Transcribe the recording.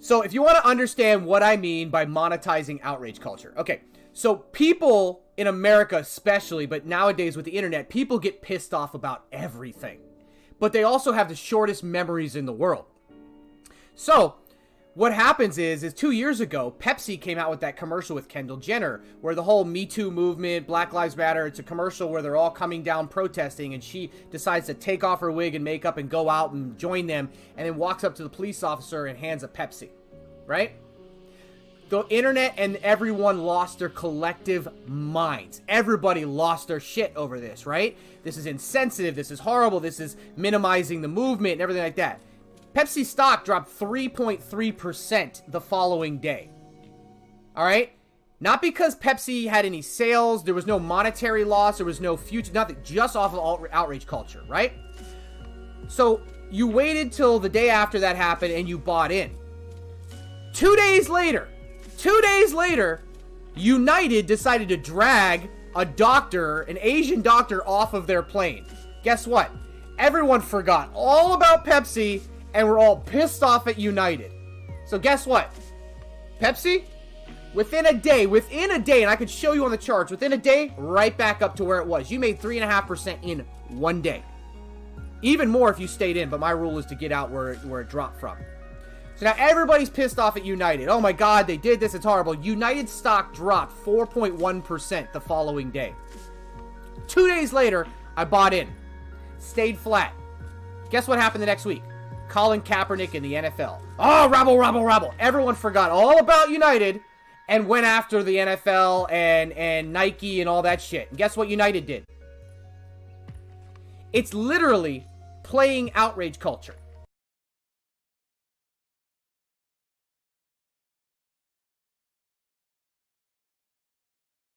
So if you want to understand what I mean by monetizing outrage culture. Okay, so people in America especially, but nowadays with the internet, people get pissed off about everything. But they also have the shortest memories in the world. So what happens is 2 years ago, Pepsi came out with that commercial with Kendall Jenner, where the whole Me Too movement, Black Lives Matter, it's a commercial where they're all coming down protesting, and she decides to take off her wig and makeup and go out and join them, and then walks up to the police officer and hands a Pepsi, right? The internet and everyone lost their collective minds. Everybody lost their shit over this, right? This is insensitive, this is horrible, this is minimizing the movement and everything like that. Pepsi stock dropped 3.3% the following day. All right? Not because Pepsi had any sales, there was no monetary loss, there was no future, nothing, just off of outrage culture, right? So you waited till the day after that happened and you bought in. 2 days later, United decided to drag a doctor, an Asian doctor, off of their plane. Guess what? Everyone forgot all about Pepsi and we're all pissed off at United. So guess what? Pepsi, within a day, and I could show you on the charts, within a day, right back up to where it was. You made 3.5% in 1 day. Even more if you stayed in, but my rule is to get out where it dropped from. So now everybody's pissed off at United. Oh my God, they did this, it's horrible. United stock dropped 4.1% the following day. 2 days later, I bought in. Stayed flat. Guess what happened the next week? Colin Kaepernick in the NFL. Oh, rabble. Everyone forgot all about United and went after the NFL and Nike and all that shit. And guess what United did? It's literally playing outrage culture.